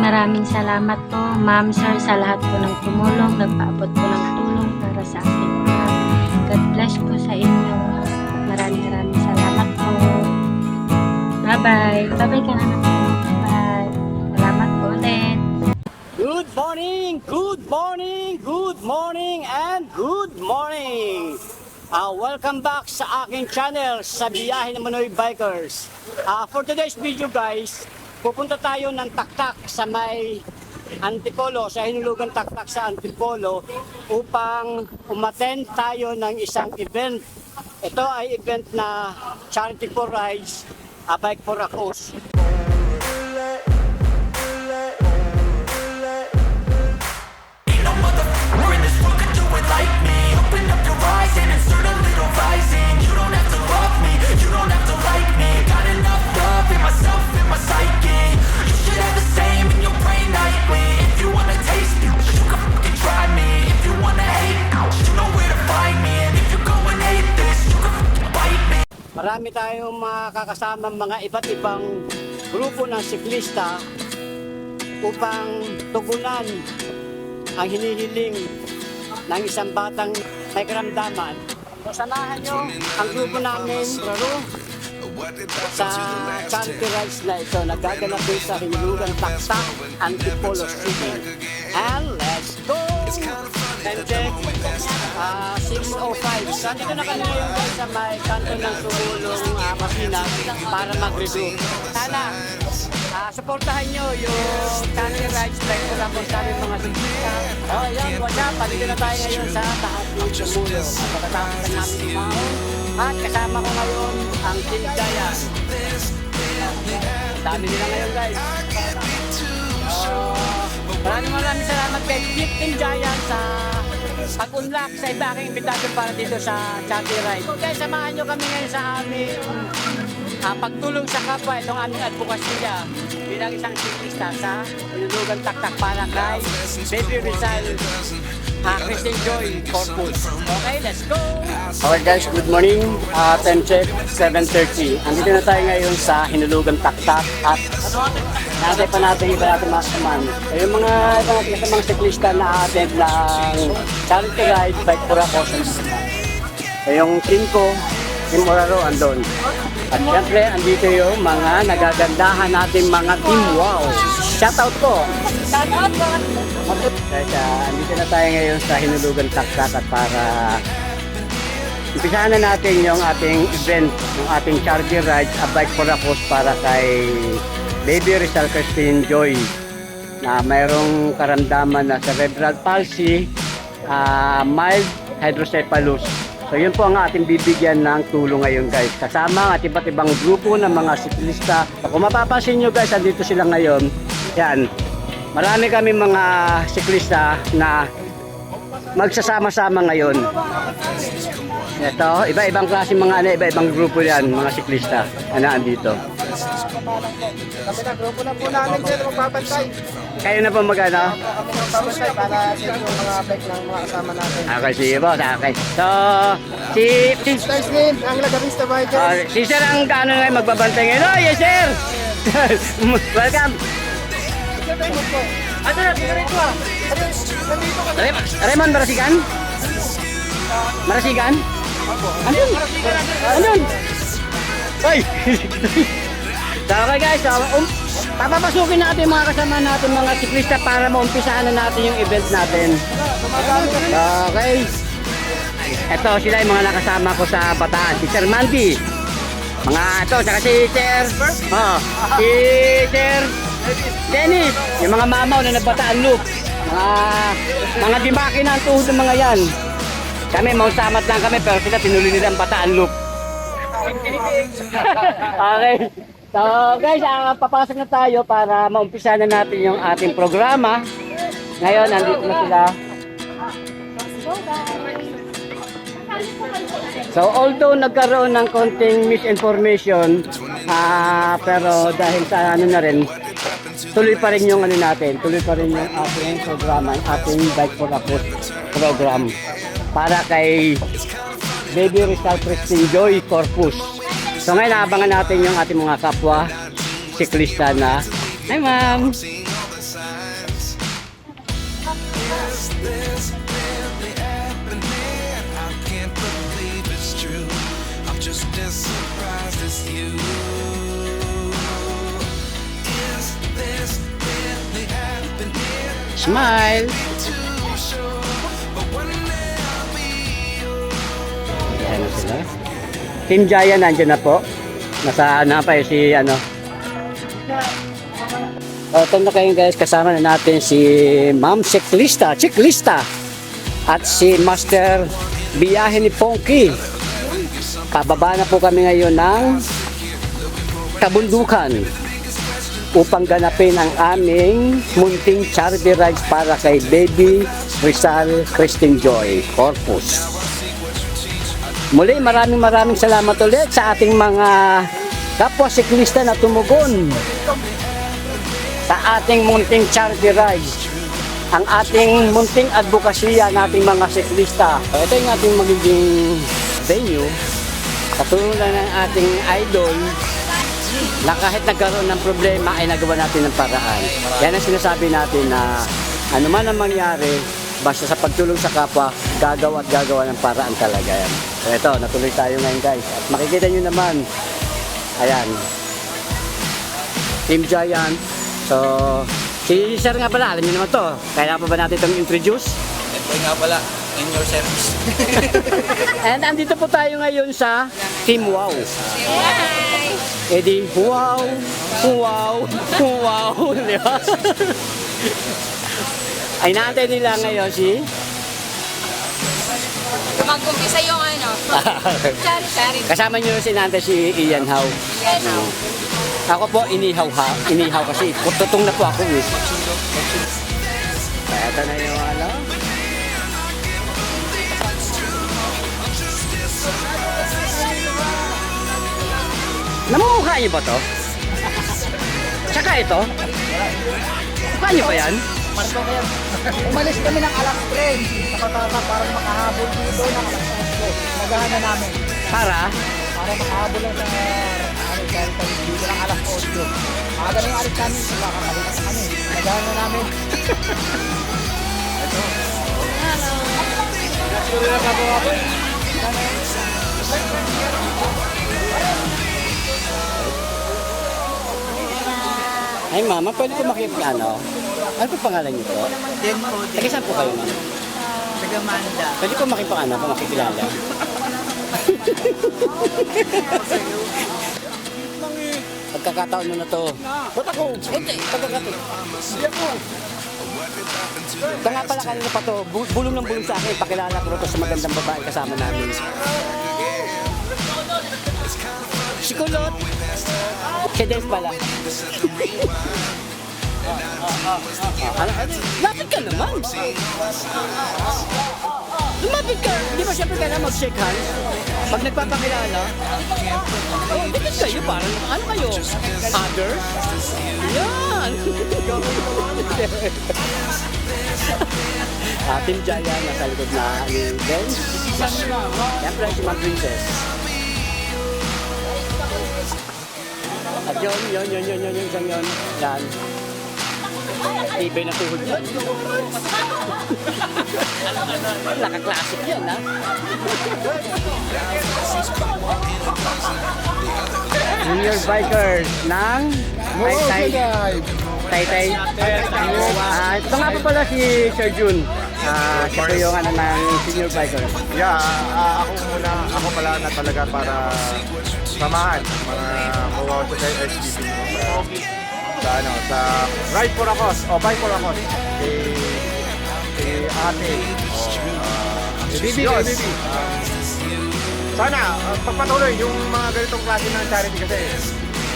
maraming salamat po, ma'am, sir, sa lahat po ng tumulong, nagpaabot po ng tulong para sa akin. God bless po sa inyo. Maraming salamat po. Bye-bye. Bye-bye ka na po. Bye. Salamat po ulit. Good morning, good morning, good morning, and good morning! Welcome back sa aking channel sa Biyahe ng Manoy Bikers. For today's video guys, pupunta tayo ng Taktak sa may Antipolo, sa hinulugan Taktak sa Antipolo upang umattend tayo ng isang event. Ito ay event na charity for rides, a bike for a cause. Marami tayong makakasama mga iba't ibang grupo ng siklista upang tugunan ang hinihiling ng isang batang may karamdaman. Samahan nyo ang grupo namin sa charity rides na ito nagaganap din sa hinulugan Taktak, Antipolo City. And let's go! Time check, 6:05. So, dito na kami ngayon guys sa may kanto ng Sumulong Masinas para mag-review. Sana, supportahan nyo yung charity rides like ko lang sa aming mga siklista. Yan, what's up? Dito na tayo ngayon sa taas ng Sumulong. Pagkatapos na namin lumaon. At kasama ko ngayon ang Team Giant. Dami nila ngayon guys. Maraming salamat kay Team Giant sa pag-unlock sa iba aking invitation para dito sa charity ride. Okay, samahan nyo kami ngayon sa aming pagtulong sa kapwa, itong aming advokasya bilang isang siklista sa hinulugan Taktak para kay Baby Rizal Christine Joy Corpus. Okay, let's go! Okay guys, good morning. Time check, 7:30. Andito na tayo ngayon sa hinulugan Taktak at natay pa natin iba natin mga kaman. Yung mga siklista na attend ng charity ride bike for a cause. Yung team ko, Team Oraro andon. At syempre, andito yung mga nagagandahan natin mga team. Wow! Shoutout po! Shoutout po! Guys, andito na tayo ngayon sa hinulugan Taktak at para umpisahan na natin yung ating event, yung ating charity ride, a bike for a cause para kay Baby Rizal Christine Joy na mayroong karamdaman na cerebral palsy, mild hydrocephalus. So yun po ang ating bibigyan ng tulong ngayon guys. Kasama at iba't ibang grupo ng mga siklista. Kung mapapansin nyo guys, andito sila ngayon. Yan. Marami kami mga siklista na magsasama-sama ngayon. Ito, iba-ibang klase mga iba-ibang grupo yan, mga siklista na andito. Kami na, grupo na po namin sir, magbabantay. Kayo na po magano? Kami magbabantay para sa yung mga bike ng mga kasama natin. Okay, sige po, okay. So, si Nice name, ang Lagarista Bikers. si sir ang ano ngayon magbabantay ngayon. Oh, yes sir! Welcome! Ano na, tingnan ko ah. Raymond Marasigan? Marasigan? Andun? Andun? Hoy! So okay guys, papapasukin natin mga kasama natin mga siklista para maumpisaan na natin yung event natin. Okay. Ito sila yung mga nakasama ko sa Bataan. Si Sir Mandy. Mga ito, saka si Sir si Sir Dennis. Yung mga mamaw na nagbataan loop. Mga dimaki na ang tuhod ng mga yan. Kami, mausamat lang kami pero sila tinuloy nila ang Bataan loop. Okay. So guys, papasok na tayo para maumpisa na natin yung ating programa. Ngayon, nandito na sila. So although nagkaroon ng konting misinformation, pero dahil sa ano na rin, tuloy pa rin yung ano natin, tuloy pa rin yung ating programa, ating Bike for a Cause program para kay Baby Rizal Christine Joy Corpus. So ngayon, abangan natin yung ating mga kapwa siklista na Hi, ma'am. Smile. Ayan na sila. Team Jaya nandiyan na po. Nasa ano pa si ano. Ito na kayo guys, kasama na natin si Ma'am Checklista at si Master Biyahe ni Ponky. Pababa na po kami ngayon ng Kabundukan upang ganapin ang aming munting charity rides para kay Baby Rizal Christine Joy Corpus. Muli maraming salamat ulit sa ating mga kapwa siklista na tumugon sa ating munting charity ride, ang ating munting advokasya ng ating mga siklista. Ito yung ating magiging venue, katulad ng ating idol na kahit nagkaroon ng problema ay nagawa natin ng paraan. Yan ang sinasabi natin na ano man ang mangyari, basta sa pagtulong sa kapwa, gagawa ng paraan talaga yan. So ito, natuloy tayo ngayon guys. At makikita nyo naman, ayan, Team Giant. So, si Sir nga pala, alam nyo naman to. Kailangan pa ba natin itong introduce? Ito nga pala, in your service. And andito po tayo ngayon sa Team Wow. Eh di, wow, di ba? Ay naantay nila ngayon si Mag-umpisa yung ano. Sorry. kasama nyo si naantay si Ian How. Ako po inihaw kasi tutong na po ako eh. Kaya ito na yung ano. Namumukha niyo ba to? Tsaka ito? Mukha niyo ba yan? Umalis kami ng alas 3 sa Patata para makahabol dito ng alas 8. Naghahanap namin. Para? Para makahabol lang sa dito ng alas 8. Maaga na yung alis namin, makakabalik na kami. Naghahanap namin. Ay mama, pwede ko ano? Ano po pangalan niyo po? Then po, Taga saan po kayo ma'am? taga-Manda. Pwede ko makikilala? Pagkakataon mo na to. Ba't ako? Hindi, pagkakataon. Hindi ako. Ito nga pala kanina pa to, bulong ng bulong sa akin, pakilala ko to sa magandang babae kasama namin. Si Kulot. Si Des pala. Lapit ka naman. Lumapit ka. Hindi ba siyempre kailangan mag-shake hands? Pag nagpapakilala, oh, dikit kayo. Parang ano kayo? Other? Yan. Team Jaya nasa likod na ni Ben. Siyempre si Ma'am Princess. At yun, isang yun. Yan. Ibay na tuhod yan. Naka-classic yan, ha? Junior bikers ng Taytay. Ito nga po pala si Sir Jun. Siya po yung ano ng senior bikers. Yeah, ako pala na talaga para samahan mga kawawa sa SGP sa Ride for a Cause o Bike for a Cause kay ate Bibi. Sana pagpatuloy yung mga ganitong klase ng charity kasi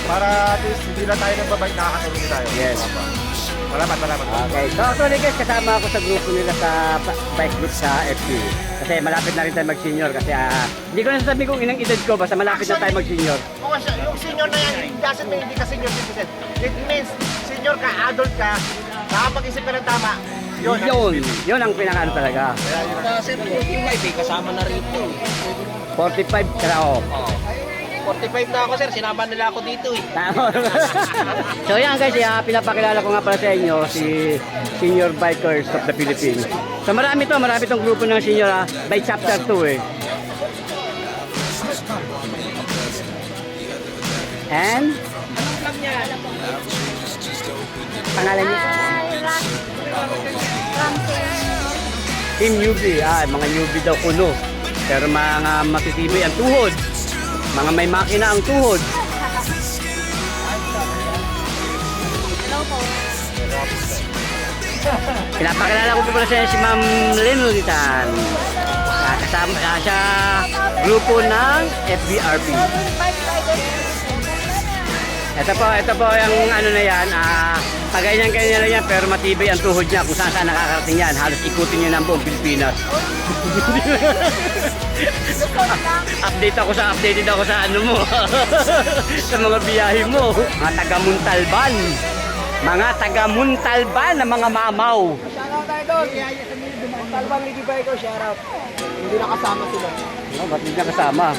para at least hindi lang tayo nagbabike, nakakatulong din tayo. Yes. Salamat. Okay, so actually guys, kasama ako sa grupo nila sa bike group sa FP. Kasi malapit na rin tayo mag-senior kasi hindi ko nasasabi kung inang edad ko, basta malapit na tayo mag-senior. Yung senior na yan, doesn't mean hindi ka senior citizen. It means senior ka, adult ka, nakapag-isip ka ng tama. Yun ang pinaka-ano talaga. Sir, 45 kasama na rito. 45 kaya 45 na ako sir, sinama nila ako dito eh. Tama. So yan guys, pinapakilala ko nga pala sa inyo si Senior Bikers of the Philippines. So marami tong grupo ng senior by chapter 2 eh. And pangalan niyo? Team newbie. Mga newbie daw kuno. Pero mga matitibay ang tuhod. Mga may makina ang tuhod. Pinapakilala ko po pala si Ma'am Lenolitan. Kasama siya grupo ng FBRP. Ito po yung ano na yan, ganyan lang yan, pero matibay ang tuhod niya kung saan nakakarating yan. Halos ikutin niyo ng buong Pilipinas. Updated ako sa ano mo, sa mga biyahe mo. Mga taga-Muntalban na mga mamaw. Shoutout tayo doon, Talbang Lady Biker, shoutout. Hindi nakasama sila. Ba't hindi nakasama?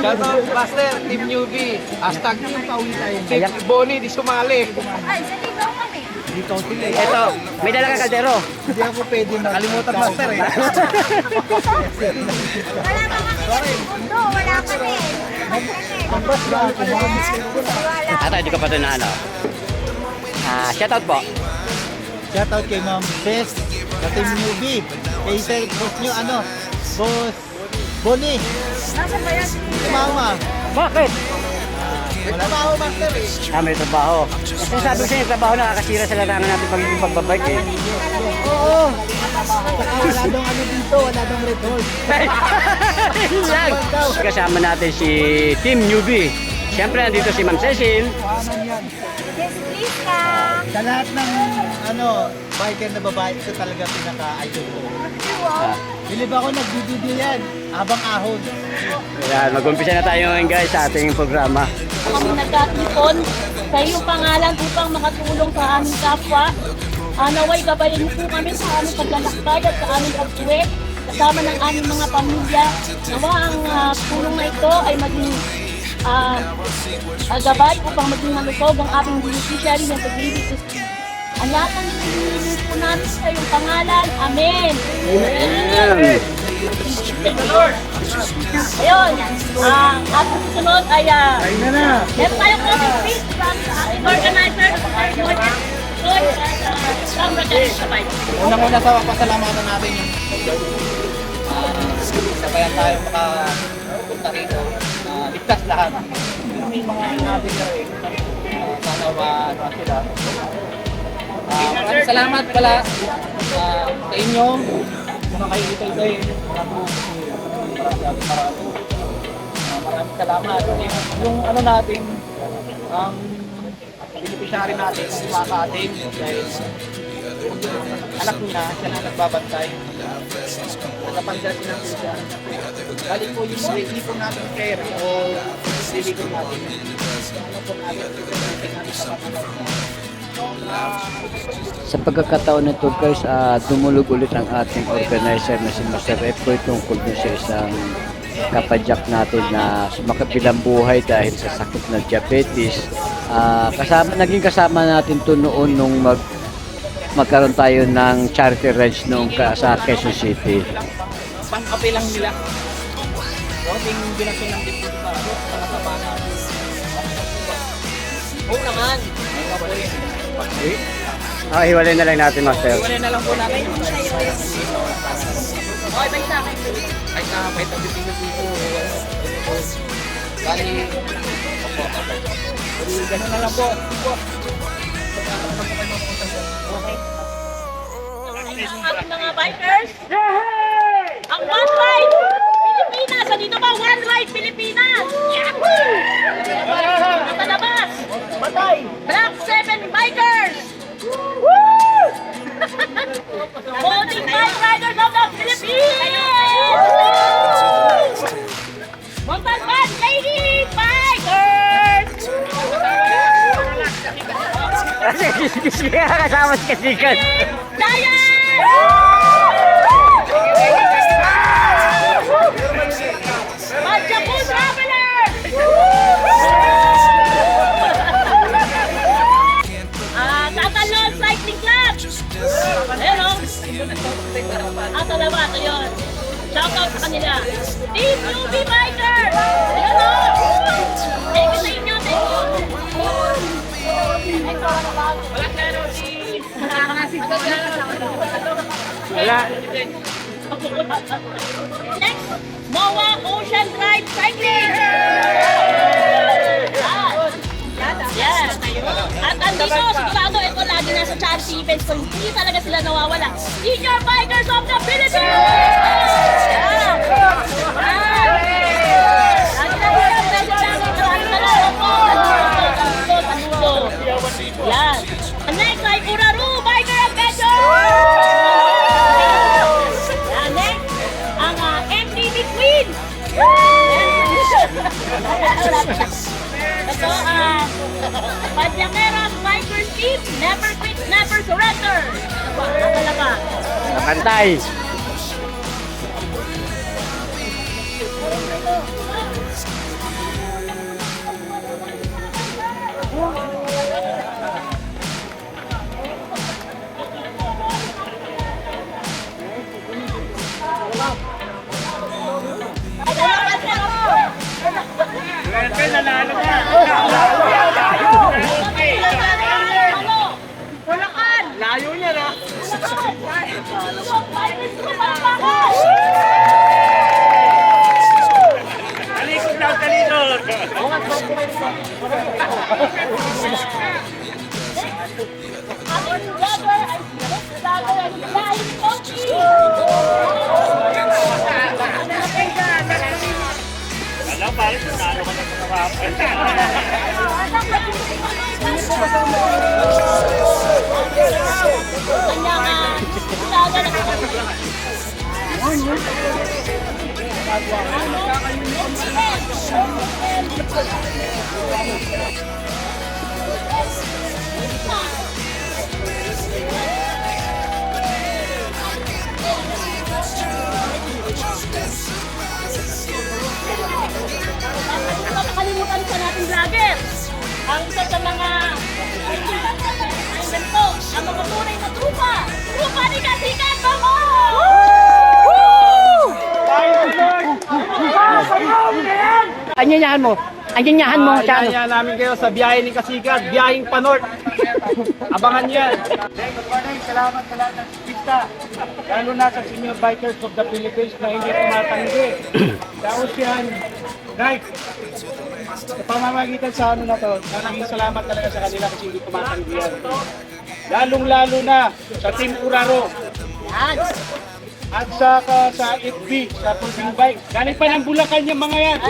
Shoutout Master, Team Newbie. Hashtag yung pauwi tayo. Team Bonnie, di sumali. Dito sila. Ito, may dala ka kaldero. Hindi ako pwede na. Kalimutan Master eh. Wala ka rin. Pambas ba? Hindi ka pa ito na ano. Shoutout po. Shoutout kay Ma'am Best, sa Team Newbie. Kay Sir Boss nyo, Boss Bonnie. Nasaan ba yan? Mama. Bakit? May trabaho Master eh. May trabaho. Kasi sabi ko sa inyo, trabaho nakakasira sa larangan natin pagiging pagbabike eh. Oo. Saka wala dong dito, wala dong red horse. Yun lang. Kasama natin si Team Newbie. Siyempre, nandito si Ma'am Cecil. Yes, please ka. Sa lahat ng biker na babae, ito talaga pinaka-idol ko. Bilib ako nagbibideo yan, habang ahon. Ayan, mag-umpisa na tayo ngayon guys sa ating programa. Kami nagkatipon sa iyong pangalan upang makatulong sa aming kapwa. Naway gabayin mo po kami sa aming paglalakbay at sa aming pag-uwi kasama ng aming mga pamilya. Nawa ang tulong na ito ay maging gabay upang maging malusog ang ating beneficiary ng pag-ibig ko. Ang lahat ng hinihiling po namin sa iyong pangalan. Amen. Amen. Ayun, at susunod ay meron tayong comment please from sa ating organizer, Unang-una sa pasalamatan natin yung sabayan tayo makapunta rito. Ligtas lahat. May mga natin na rin. Sana ba sila. Maraming salamat pala sa inyo. Mga kayo maraming salamat. Yung natin, ang beneficiary natin, ang maka atin, dahil anak niya, siya na nagbabantay. Nagkapansin siya ng siya. Balik po yung ipon natin care o silikon natin. Ano po natin, Sa pagkakataon nito guys, dumulog ulit ang ating organizer na si Master Efroy tungkol din sa isang kapadyak natin na sumakabilang buhay dahil sa sakit na diabetes. Naging kasama natin to noon nung magkaroon tayo ng charity range noong sa Quezon City. Pang-kape lang nila. Yung binasyon ng dipito para sa na. Oo naman. Hiwalay na lang natin, Master. Hiwalay na lang po natin. Okay, balik sa akin. Kahit na kahit ang dipito dito. Bali. Ganun na lang po. Okay. Ang ating mga bikers. Ang One Ride Pilipinas. Dito ba? One Ride Pilipinas. Yahoo! Natalabas. Batay! Black 7 Bikers. Woo! Voting Bike Riders of the Philippines. Montalban Lady Bikers. Kasama si Kasikan. Giant! Pagkakos Rapper! Salamat, ayun. Shout out sa kanila. Team UB Bikers! Ayun o! Thank you sa inyo, thank you. Wala. Next, MOA Ocean Drive Cycling! Yes. At andito, sigurado ito lagi nasa charity events ko. Hindi talaga sila nawawala. Senior Bikers of the Philippines! Yan. Yan. And next ay Uraru Biker Adventure! Yan. Next, ang MTV Queen! Ito, Padyakeras Bikers Team, Never Quit, Never Surrender. Nakala ba? Nakantay. Nanalo ka. Bulacan! Layo niya na. Bikers Bulacan! Talikod lang, talikod. Ating vlogger ay Flying Coachy! Alam, bakit nanalo ka na sa kapapal? Kanyang vlogger nakalimutan sa nating vlogger. Ang isa sa mga invento, ang mga tunay na trupa. Trupa ni Kasikan, Bamo! Anyanyahan mo sa ano? Anyanyahan namin kayo sa biyahe ni Kasikat, biyaheng pa-north. Abangan niyo yan. Good morning, salamat sa lahat ng pista. Lalo na sa Senior Bikers of the Philippines na hindi tumatanggi. Tapos yan, guys, sa pamamagitan sa ano na to, maraming salamat talaga sa kanila kasi hindi tumatanggi yan. Lalong-lalo na sa Team Uraro. At saka sa FB, sa Pulping Bike. Galing pa ng Bulacan yung mga yan.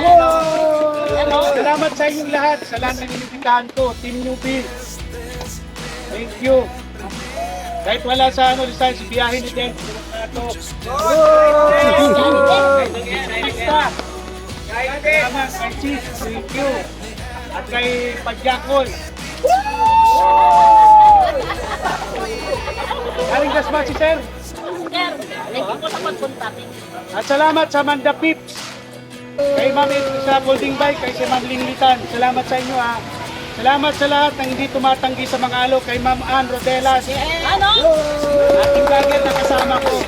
Salamat sa inyong lahat. Sa lahat ng inibitahan ko, Team Newbie. Thank you. Kahit wala sa ano, sa biyahe ni Den. Salamat kay Chief. Thank you. At kay Padjakol. Galing Dasma si Sir. Sir, thank you po sa pagpunta. At salamat sa Manda Pips. Kay Ma'am sa Folding Bike, kay si Ma'am Linglitan. Salamat sa inyo ha. Salamat sa lahat ng hindi tumatanggi sa mga alo. Kay Ma'am Ann Rodelas. Ano? Ating vlogger na kasama ko.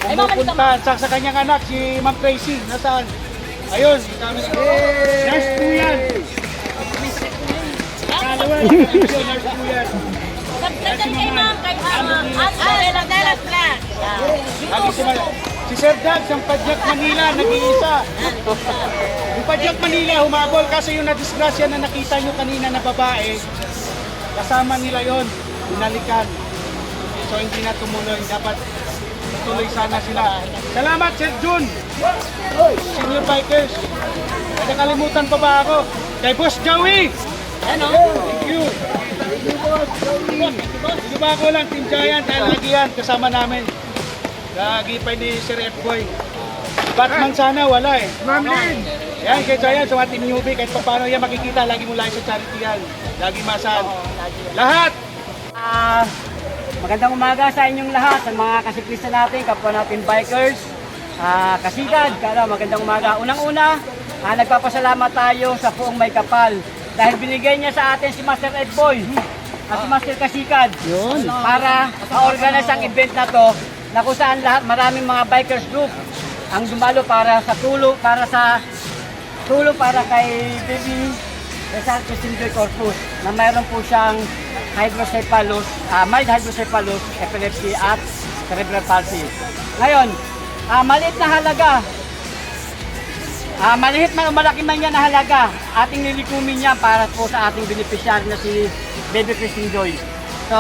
Pumupunta sa kanyang anak, si Ma'am Tracy. Nasaan? Ayun. Nurse po yan. Kalawan. Nurse po yan. Nagdagan kay ma'am, kay Rodelas Black. Si Sir Dags, ang Padyak Manila, nag-iisa. Yung Padyak Manila, humabol kasi yung nadisgrasya na nakita nyo kanina na babae, kasama nila yon, binalikan. So hindi na tumuloy, dapat tuloy sana sila. Salamat Sir Jun, Senior Bikers. Nakalimutan pa ba ako? Kay Boss Joey! Thank you. Hindi ba ako lang, Team Giant, dahil lagi yan, kasama namin. Lagi pa ni Sir F-Boy. Batman sana, wala eh. Ma'am Lynn! Yan, kay Giant, sa Team Newbie, kahit pa paano yan makikita, lagi mo lagi sa charity yan. Lagi masal. Lahat! Magandang umaga sa inyong lahat, sa mga kasiklista natin, kapwa natin bikers, kasigad, magandang umaga. Unang-una, nagpapasalamat tayo sa Poong May Kapal dahil binigay niya sa atin si Master Ed Boy. at si Master Kasikad. Yun. Para ma-organize ang event na to na kung saan lahat maraming mga bikers group ang dumalo para tulong para kay Baby Resalto Sinjoy Corpus na mayroon po siyang hydrocephalus, mild hydrocephalus, epilepsy at cerebral palsy. Ngayon, maliit na halaga, maliit man o malaki man yan na halaga, ating nilikumin niya para po sa ating beneficiary na si Baby Christine Joy. So,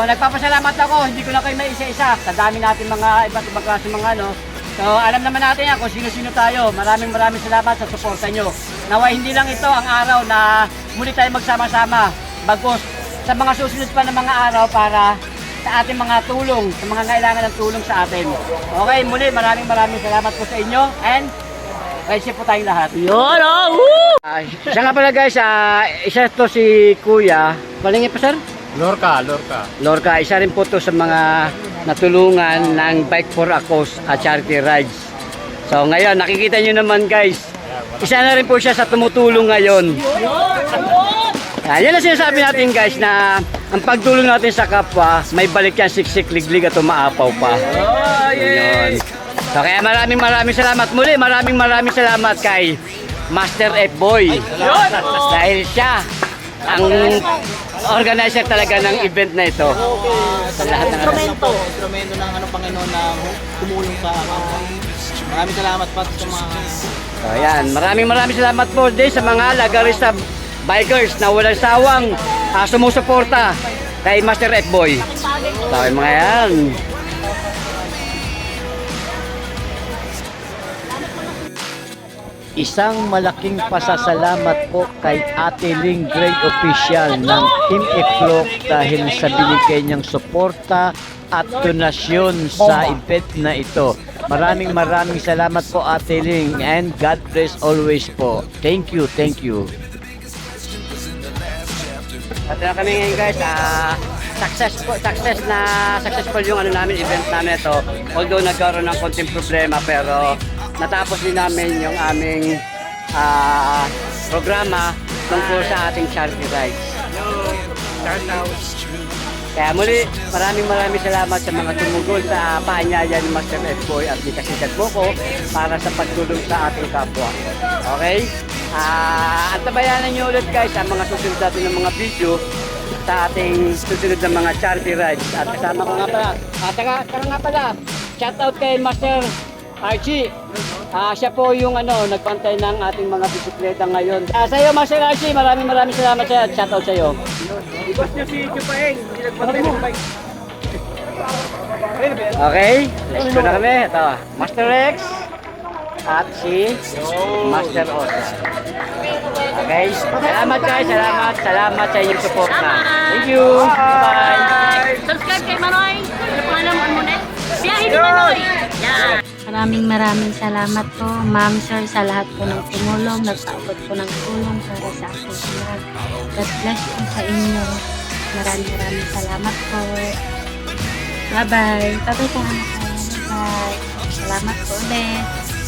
nagpapasalamat ako, hindi ko na kayo may isa-isa. Sa dami natin mga iba't ibang klase mga ano. So, alam naman natin yan kung sino-sino tayo. Maraming salamat sa suporta nyo. Naway hindi lang ito ang araw na muli tayo magsama-sama. Bagos sa mga susunod pa na mga araw para sa ating mga tulong, sa mga kailangan ng tulong sa atin. Okay, muli maraming salamat po sa inyo and friendship po tayong lahat. Yun, oh! Woo! Siya nga pala guys, isa to si Kuya. Palingin pa sir? Lorca, isa rin po to sa mga natulungan ng Bike for a Cause at charity rides. So ngayon, nakikita nyo naman guys, isa na rin po siya sa tumutulong ngayon. Yan ang sinasabi natin guys na ang pagtulong natin sa kapwa, may balik yan siksik, liglig at umaapaw pa. Yun. So kaya maraming salamat muli, maraming salamat kay Master F-Boy. Dahil siya ang organizer talaga ng event na ito. Sa lahat ng instrumento ng Panginoon na tumulong sa kapwa. Maraming salamat pa sa mga... So yan, maraming salamat po din sa mga lagarista bikers na walang sawang sumusuporta kay Master F-Boy. So yung mga yan. Isang malaking pasasalamat po kay Ate Ling Grade Official ng Team Iflok dahil sa binigay niyang suporta at donasyon sa event na ito. Maraming salamat po Ate Ling and God bless always po. Thank you. At kami ngayon guys, successful yung event namin ito. Although nagkaroon ng konting problema pero natapos din namin yung aming programa tungkol sa ating charity rides. Kaya muli, maraming salamat sa mga tumugol sa paanyaya ni Master F-Boy at ni Kasikad Boko para sa pagtulong sa ating kapwa. Okay? At tabayanan nyo ulit guys ang mga susunod natin ng mga video sa ating susunod na mga charity rides. At kasama ko nga pala, saka nga pala, shout out kay Master Archie. Siya po yung nagpantay ng ating mga bisikleta ngayon. Sa iyo Master Archie, maraming salamat sa shout out sa iyo. Ibas niya si Chupaeng, hindi nagpantay ng bike. Okay, let's go na kami. Ito, Master Rex at si Master Osa. Okay, salamat guys, salamat sa inyong support na. Thank you. Bye. Subscribe kay Manoy. Ano pangalan mo muna? Biyahe ni Manoy. Yan. Maraming salamat po, Ma'am Sir, sa lahat po ng tumulong, nagpaabot po ng tulong para sa aking lahat. God bless po sa inyo. Maraming salamat po. Bye-bye. Tatay ka na kayo. Bye. Salamat po ulit.